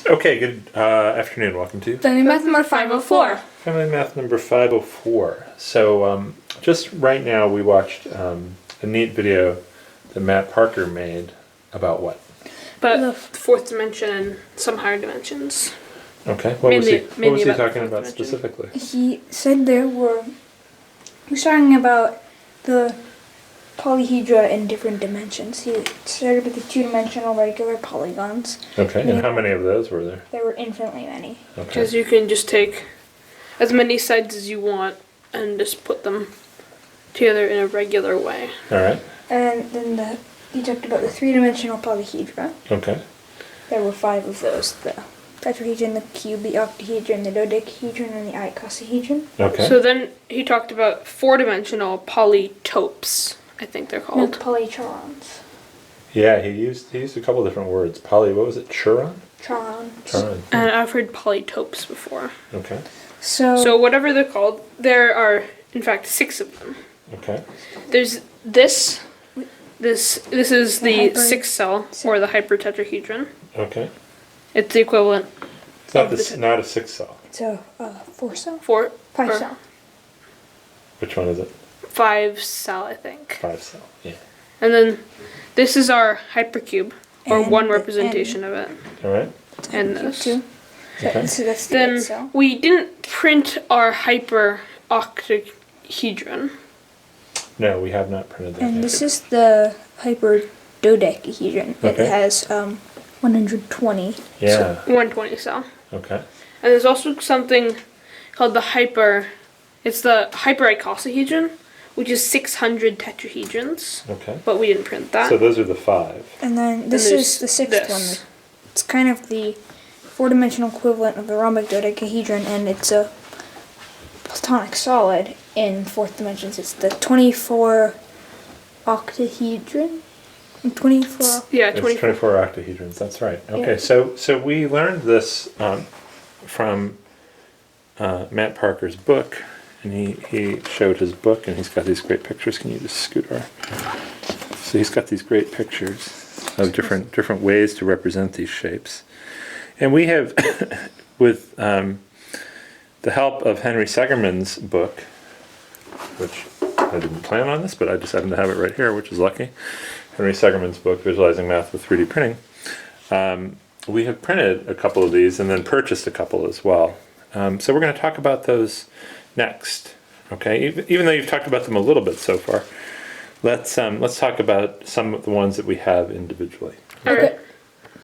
Okay, good afternoon. Welcome to FamilyMath number 504. Family Math number 504. So just right now we watched a neat video that Matt Parker made about what? About the fourth dimension and some higher dimensions. Okay, what was he talking about dimension. specifically? He said he was talking about the polyhedra in different dimensions. He started with the two-dimensional regular polygons. Okay, and how many of those were there? There were infinitely many. Okay. Because you can just take as many sides as you want and just put them together in a regular way. All right. And then he talked about the three-dimensional polyhedra. Okay. There were 5 of those. The tetrahedron, the cube, the octahedron, the dodecahedron, and the icosahedron. Okay. So then he talked about four-dimensional polytopes, I think they're No, called. polycharons. Yeah, he used a couple different words. What was it? Churon? Charons. Churon. And I've heard polytopes before. Okay. So whatever they're called, there are in fact 6 of them. Okay. There's this is the hyper- 6 cell or the hypertetrahedron. Okay. It's the equivalent. It's not a 6 cell. It's a 4-cell? 5 5-cell. Which one is it? 5 cell, I think. 5 cell. Yeah. And then this is our hypercube, or And one the- representation of it. All right. And Cube this. too. Okay. So that's the Then 8-cell. we didn't print our hyper octahedron. No, we have not printed that. And yet. this is the hyperdodecahedron. Okay. It has 120. Yeah. 120 cell. Okay. And there's also something called the it's the hyper-icosahedron, which is 600 tetrahedrons. Okay. But we didn't print that. So those are the 5. And then this there's is the 6th this. one. It's kind of the 4-dimensional equivalent of the rhombic dodecahedron, and it's a platonic solid in 4th dimensions. It's the 24 octahedron. 24. Yeah, It's 24. 24 octahedrons. That's right. Okay. Yeah. So we learned this from Matt Parker's book, and he showed his book, and he's got these great pictures. Can you just scoot over? So he's got these great pictures of different ways to represent these shapes, and we have, with the help of Henry Segerman's book, which I didn't plan on this, but I just happen to have it right here, which is lucky. Henry Segerman's book, Visualizing Math with 3D Printing. We have printed a couple of these and then purchased a couple as well. So we're going to talk about those next. Okay, even though you've talked about them a little bit so far, let's talk about some of the ones that we have individually. Alright.